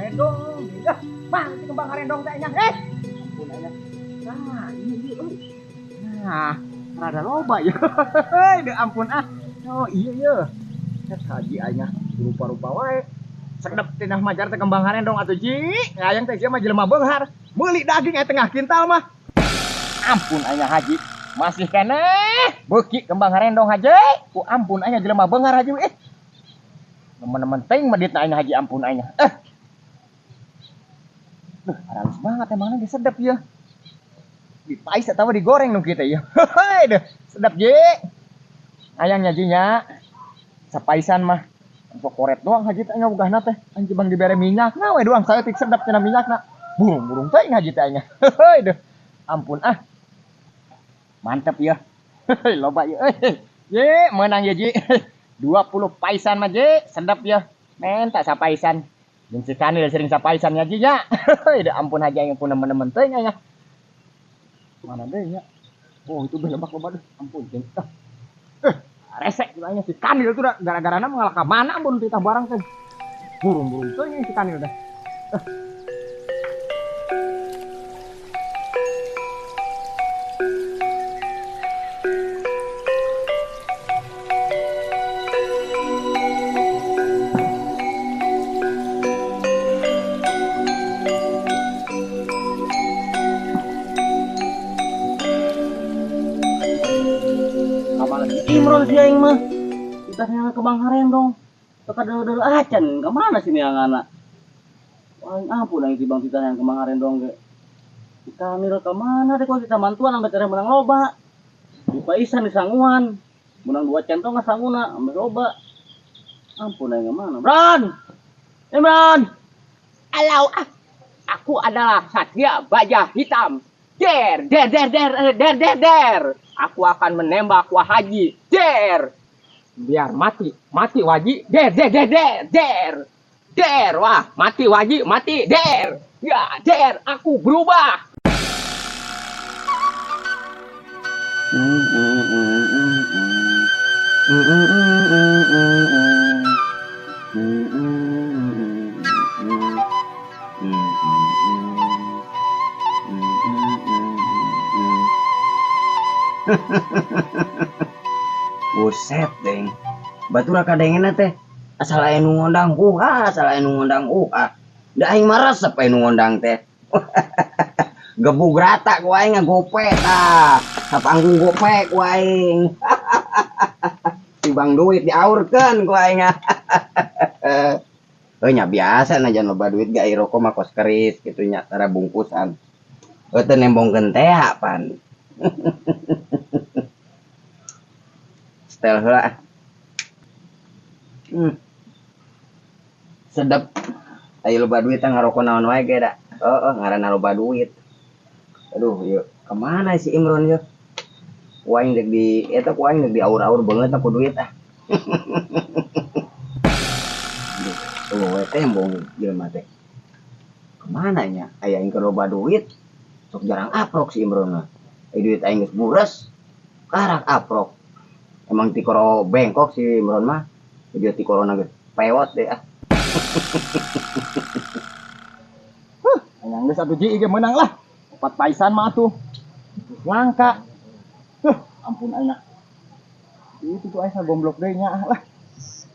arendong. Mana si kembang arendong kayaknya? Ampun aja. Nah, ini euy. Nah, rada loba ya. Heuh, ampun ah. Oh iya ya. Cek haji anya rupa-rupa wae. Sedep cenah majar teh kembang arendong atuh ji. Hayang teh sia mah jelema beunghar. Meuli daging aya tengah kintal mah. Ampun anya haji. Masih keneh beuki kembang arendong haji. Ku ampun anya jelema beunghar haji Teman-teman ting medit anya haji ampun anya. Halus banget emangnya dia sedap ya. Dipais atau digoreng nu kita ya. Heuh, deh sedap je. Ayangnya jinya. Sapaisan mah. Untuk koret doang haji teh ngogahna teh. Anjing bang dibere minyak. Nah we doang saya tik sedap cenah minyakna. Burung-burung teh haji teh nya. Heuh, deh. Ampun ah. Mantep ya. Heuh, loba ya. Ye, menang ya ji. 20 paisan mah je, sedap ya. Men tak sapaisan. Jeung si Kanil sering sapaisan nya ji nya. Heuh, deh ampun haji yang pun nemen-nemen teh nya. Mana deh nya. Oh, itu lebak loba deh. Ampun jeung. Resek bilangnya si Kanil tuh gara-garana mengalah ka mana ampun titah barang teh. Burung-burung teh nya si Kanil dah. Imron si aing mah. Kita yang ke Bang Harendong. Teka dulu acan, ke mana sih nih anak? Aing ampun aing si Bang kita yang ke Bang Harendong ge. Kita ambil ke mana deh kalau kita mantuan sampai cara menang loba. Di paisan di sanguan. Menang 2 centong ka sanguna ambil loba. Ampun aing ke mana? Bron. Imron. Alau ah. Aku adalah Satria Baja Hitam. Der. Aku akan menembak Wahaji. Der. Biar mati Waji. Der. Wah, mati Waji, mati. Der. Ya, der. Aku berubah. Buset deng. Batura kadengena teh asal aya nu ngondang da aing mah resep aya nu ngondang teh. Gebug rata ku aing ngagope tah. Sapanggung gope ku aing. Tibang duit diaurkeun ku aing. Nya biasa najan loba duit ga rokok mah kos keris kitu nya tara bungkusan. Teu nembongkeun teh pan. Setel heula. Sedep. Aya loba duit ngarokok naon wae ge da. Heeh, ngaranna loba duit. Aduh, yeuh, kemana si Imron yeuh? Kuaing dek di eta kuaing dek di aur-aur beungeut ku duit ah. Tuh, we tembong jelema teh. Kemana nya? Aya aing keur loba duit. Sok jarang aprok si Imron mah. Duit aing geus bures. Karak aprok. Emang tikoro bengkok si Imron mah. Dia tikorona geus pewot deh ah. Yang geus atuh ji ge menang lah. 4 paisan mah atuh. Langka. Ampun aina. Itu tuh aya gomblok deui nya lah.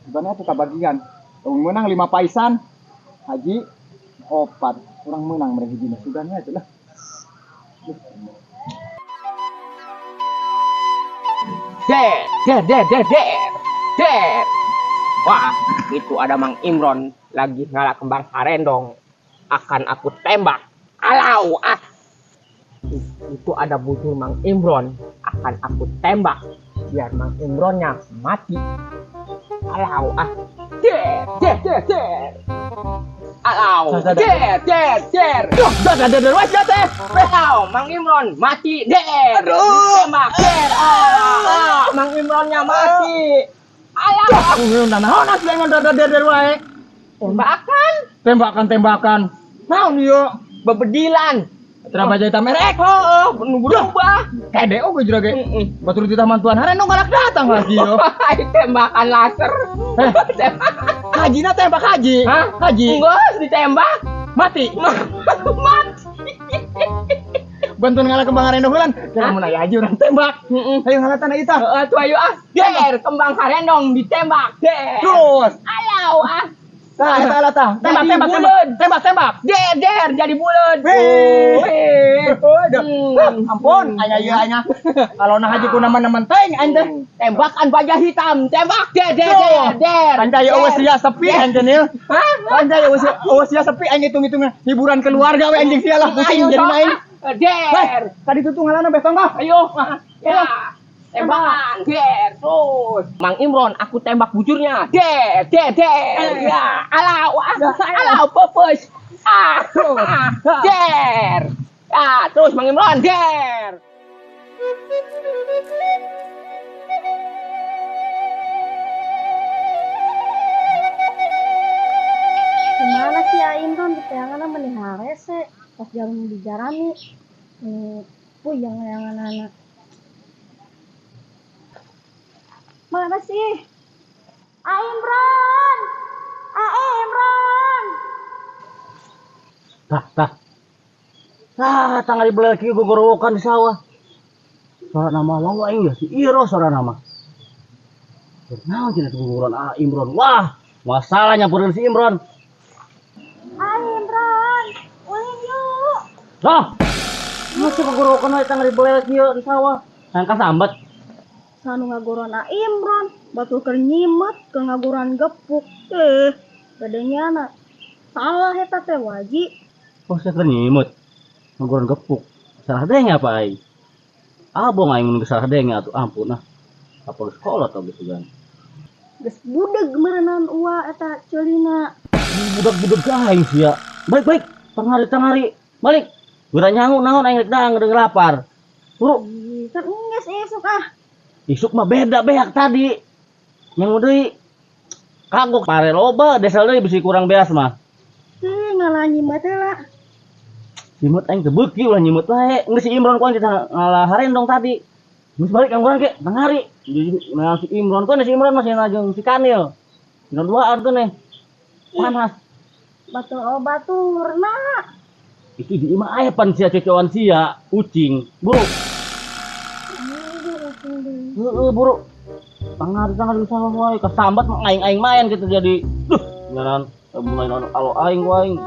Sebenarnya atuh kabagian. Tong menang 5 paisan. Haji 4. Urang menang mere hijina sudahnya atuh lah. Der. Wah, itu ada Mang Imron lagi ngalah kembang arendong. Akan aku tembak. Alau ah. Itu ada bujur Mang Imron. Akan aku tembak. Biar Mang Imronnya mati. Alau ah. Der. Alau. Der. Duh, der wajah teh. Alau, Mang Imron mati. Der. Aduh. Tembak. Der. Mang Imronnya mati. Alah. Naon asli der wae. Tembakan. Naon ieu? Bebedilan. Tara baja hitam merek. Heeh, nu berubah. Kede oge jura ge. Batur di taman tuan harendong galak datang lagi yo. Tembakan laser. Haji na tembak Haji. Hah? Haji. Enggak, ditembak. Mati. Mati. Bantuan ngalah kembang harendong heula. Jangan mun aya Haji urang tembak. Ayo ngalatan aya tah. Tuh ayo Der, kembang harendong ditembak. Der. Terus. Alau Tah eta ala tah. Tembak Jadi tembak buleud. tembak. Der, jadi bulat. Ampun, aya ieu anya. Kalau na Haji ku naman teng aing teh. Tembakan baja hitam, tembak der. Anjay eueuh sia sepi anjeun ieu. Hah? Anjay eueuh sia sepi aing hitung-hitung hiburan keluarga we anjing sia lah pusing jadi main. Der. Tadi tutung ngalanna besok mah. Ayo. Ya. Tembakan, der, terus. Mang Imron, aku tembak bujurnya. Der. Ya, alau, popos. Der. Ya, terus Mang Imron, der. Gimana sih Aim kan ditayangan melihara sih pas jalan dijarani puyang yang anak mana sih Aim Ron Tanggal di belakang gue gorowokan di sawah. Suara nama lawa aing ya si Iro suara nama. Naon cenah guguran Imron. Wah, masalahnya peureun si Imron. Aim Ron ulin yuk Lah. Masih gorowokan we tanggal di belakang ieu di sawah. Angka sambat. sanu ngagoron Aim Ron batu keur nyimet ke ngagoran gepuk gadenya anak salah eta teh waji. Oh, saya nyimut. Ngagoran gepuk. Salah deng apa aing? Abong aing mun salah deng atuh ampun nah. Apa sekolah atau gitu kan. Geus budeg meureunan ua eta ceulina. Budak-budak aing sia. Baik. Tangari. Balik. Gura nyangu naon aing rek dang deung lapar. Turu. Kan geus esuk Isuk mah beda beak tadi. Nyangu deui. Kagok pare loba desa deui bisi kurang beas mah. Ngalah nyimet lah. Simut aing teu beuki ulah nyimut wae. Geus si Imron ku kita ngalah harendong tadi. Geus balik kang urang ke tangari. Nah si Imron ku si Imron masih jeung si Kanil. Dina duaan tuh nih. Panas. Baturna. Itu di imah aya pan sia cocokan sia ucing. Buru. Heeh, buru. Tangari di sawah wae kasambat aing main gitu jadi. Duh, ngaran mulai alo aing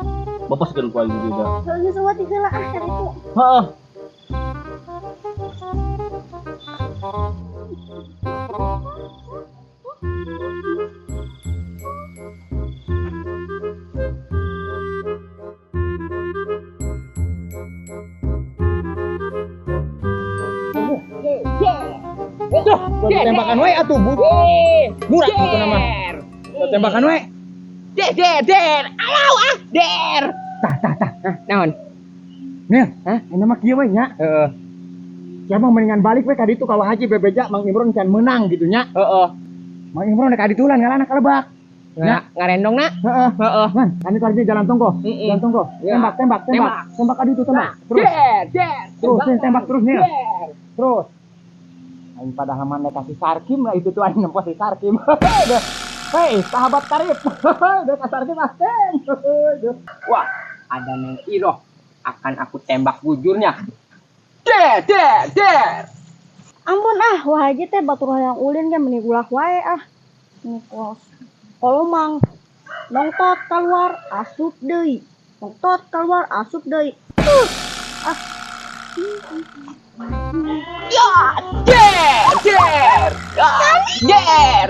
bapaskeun ku aing juga. Geus suwati heula kan itu. Heeh. Tembakan we atuh burak gitu nama. Tembakan we. Der. Alau der. Tah. Naon? Nih, ini mah kieu we nya. Heeh. Siapa mendingan balik we ka ditu kalau Haji bebeja Mang Imron can menang gitu nya. Heeh. Mang Imron ka ditulan ngalana kalebak. Ngarendongna? Heeh. Kan ini tadi jalan tonggo. Jalan tonggo. Tembak ka ditu tembak. Terus. Der. Terus tembak terus nih. Terus. Aing pada haman kasih sarkim lah itu tuh aing nempos si sarkim. Hei, sahabat karib. Udah kasar sarkim asten. Wah, ada Neng Iro. Akan aku tembak bujurnya. Der. Ampun wah aja teh batur hayang ulin kan meni ulah wae Ini kos. Kalau mang nongtot keluar asup deui.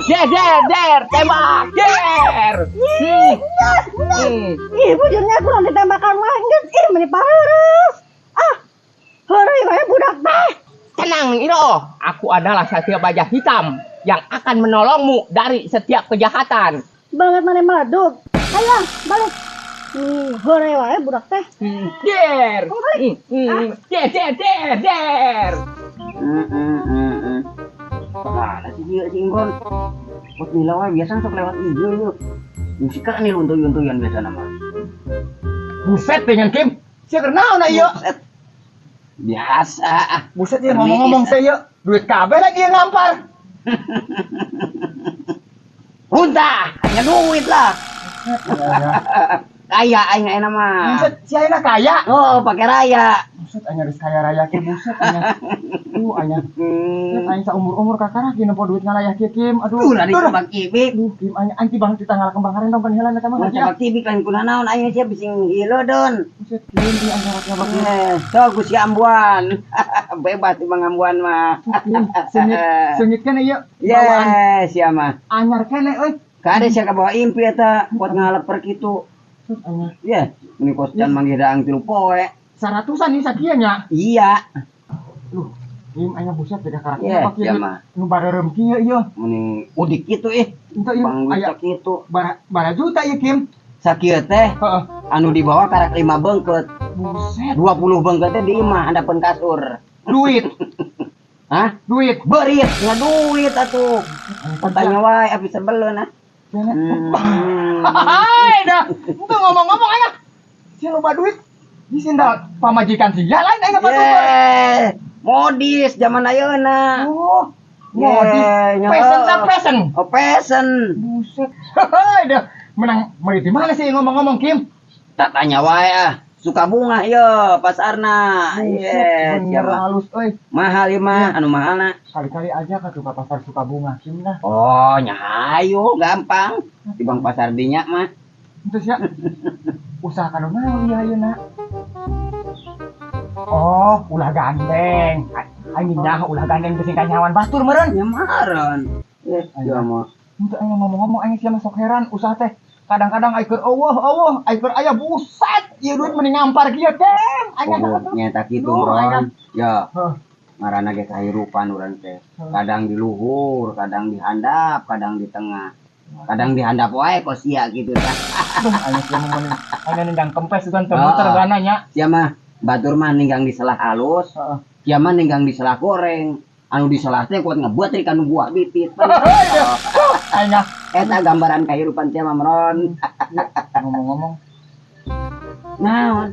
Ya, der, tembak, der. Ih, bujurnya kurang ditembakan wae geus meni pareureuh. Heureuy wae budak teh. Tenang, Iro. Aku adalah Satria Baja Hitam yang akan menolongmu dari setiap kejahatan. Banget mana madug. Ayo, balik. Heureuy wae budak teh. Der. Der. Mana sih dia si Imron? Buat nilai biasa sok lewat ieu. Musik kan nih untuy-untuyan biasa nama. Buset dengan Kim. Sia keur naon ieu? Biasa. Buset ya ngomong-ngomong teh ieu. Duit kabeh lagi yang ngampar. Unta, hanya duit lah. Kaya aing enak mah. Buset, si Aina kaya. Oh, pakai raya. Buset, anya geus kaya raya ke buset anya. Anya. Aing saumur-umur kakara ge nempo duit ngalayah kieu Kim. Aduh. Ulah di kembang kibik. Kim anya anti banget kita ngalah kembang haren dong kan heula eta mah. Kembang kibik kan kuna naon aing sia bising hilo don. Buset, Kim di anggaratna bagi. So Gusti Ambuan. Bebas di Bang Ambuan mah. Sengit kan ieu. Yes, sia mah. Anyar kene euy. Kade sia kabawa impi eta buat ngaleper kitu. Anya. Ya, ini kostan manggidaang 3 poe. 100-an nih sakieu nya. Iya. Duh, Kim anya buset beda karakter Yes, apa kieu. sia mah. Nu bareureum kieu ieu. Mending udik kitu ih. Entah ieu Bang aya Wita kitu. bara juta ieu Kim. Sakieu teh Heeh. anu dibawa karak 5 beungkeut. Buset. 20 beungkeut teh di imah handapeun kasur. Duit, Hah? duit. Berit, nggak duit atuh. Tanya wae abis sebelum nah. Hai dah. Itu ngomong-ngomong aja. Si loba duit. Di senda pamajikan sia lain aing apa tuh. Modis zaman ayeuna. Oh. Yeah, Modis. Pesen ta pesen. Oh, pesen. Buset. Hai dah. Menang meuli di mana sih ngomong-ngomong Kim? Tak tanya wae ah. Suka bunga yo pasarna. Buset, bener halus euy. Mahal ieu mah, anu mahalna. Kali-kali aja ka tukang pasar suka bunga Kim dah. Oh, nyahayu gampang. Di bang pasar dinya mah. Terus ya. Usaha kanu naon ieu ayeuna? Oh, ulah gandeng. Aing dah ulah gandeng beusi kanyawan batur meureun. Ya maron. Ya mah. Untuk aing ngomong-ngomong aing sia mah sok heran usaha teh. Kadang-kadang aing keur eueuh, aing keur aya buset. Ieu duit mending ngampar kieu teh. Aing Oh, nyata kitu, Duh, Bro. aing. Ya. Heh. Ngaranna ge kahirupan urang teh. Kadang di luhur, kadang di handap, kadang di tengah. Kadang di handap wae kok sia gitu tah. Aing sia mah mending aing nindang kempes kan muter gana nya. Sia mah batur mah ninggang di selah halus, Heeh. sia mah ninggang di selah goreng. Anu di selah teh kuat ngebuat dari kanu buah bitit. Aing Eta gambaran kahirupan sia mah Mron. ngomong-ngomong Naon?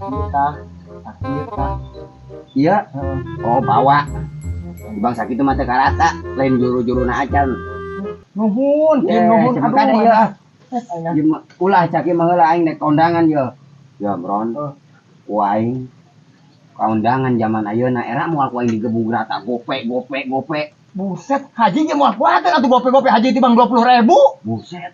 kita kita. Iya. Heeh. Oh, bawa. Di bangsa kitu mah teh karasa, lain juru-juruna acan. Nuhun, Kim, nuhun. Aduh, kada Aduh, ya. aing. Ieu mah ulah caki mah heula aing dek kondangan yo. Ya, Mron. Heeh. Ku aing kaundangan zaman ayeuna era moal ku aing digebug rata gope. Buset, haji ge moal kuaten atuh gope-gope haji tibang 20.000. Buset.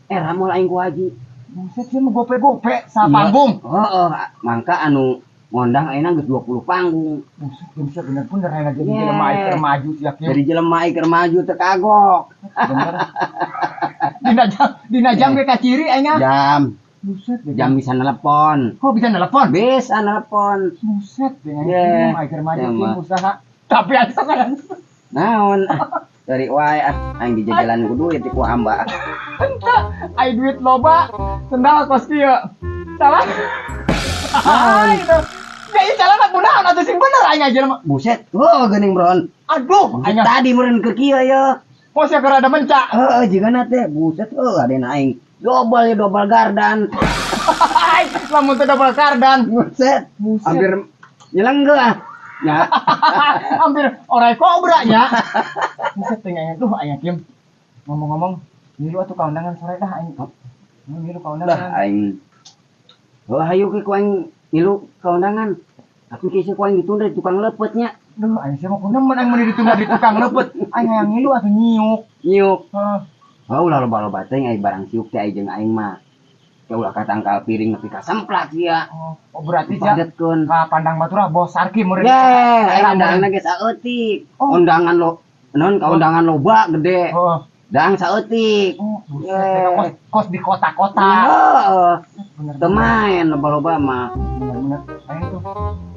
Era moal aing ku haji. Buset, sih mau gope-gope sa panggung. Heeh, mangka anu ngondang ayeuna geus 20 panggung. Buset, Kim, sia bener-bener ayeuna jadi jelema aing keur maju sia Kim. Dari jelema aing keur maju teu kagok. Bener. Dina jam ge kaciri aing. Jam Buset, jam bisa nelpon. kok bisa nelpon? Bisa nelpon. Buset, dengan Yeah. aing keur maju Ya, Kim mah. usaha. Tapi asa kan. Naon? Dari wae aing di jajalan ku duit ku hamba. Ai duit loba, sendal kos kieu. Salah. Ai itu. Ya ieu calana kunaon atuh sing bener aing aja mah. Buset. Oh, geuning Bron. Aduh, aing Tadi meureun ke kieu ya. kos ya keur ada mencak. Heeh, jigana teh buset adena aing. Dobel gardan. Ai, lamun teu double kardan. Buset. Buset. Hampir nyelenggeuh ah. Ya. Hampir orai kobra nya. Buset teh aya tuh aya Kim. Ngomong-ngomong, nilu atuh kaundangan sore dah aing. Nilu Lah kaundangan. aing. Oh, hayu ke ku aing ilu kaundangan. Tapi kisah ku aing ditunda di tukang lepetnya. Duh, aing sih mah kunemen aing meni ditunda di tukang lepet. Aing hayang nilu atuh nyiuk. Nyuk. Heeh. Oh, ulah loba-loba teh ai barang siuk teh jeung aing mah. Ya ulah katangkal piring nepi ka semplak sia. Oh, berarti sia Pagetkeun. ka pandang batura bos sarki meureun. Ya, aing undangan ge saeutik. Undangan lo non kaundangan loba gede. Heeh. Dang saeutik. Oh, buset, Yeah. teh kos di kota-kota. Heeh. Bener. Teu main loba-loba mah. Bener-bener. Ayo tuh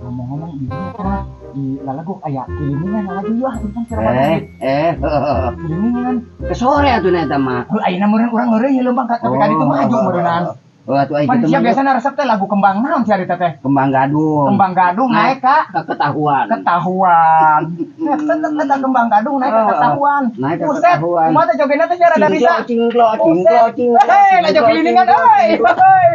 ngomong-ngomong di mana tah? Di Lalagok aya kilimingan lagi yeuh itu kan sira Heeh. kilimingan. Ke sore atuh eta mah. Heuh ayeuna meureun urang ngeureun leumbang ka tapi ka ditu maju meureunnan. Oh, atuh aing Pan kitu sia mah biasana resep teh lagu kembang naon sia eta teh? kembang gadung. Kembang gadung naik ka Ketahuan. ketahuan. Eta kembang gadung naik ka ketahuan. Naik ka Buset, ketahuan. kumaha teh jogetna teh sia rada bisa. Cingklo. Hei, lajak kiliningan euy. Hei.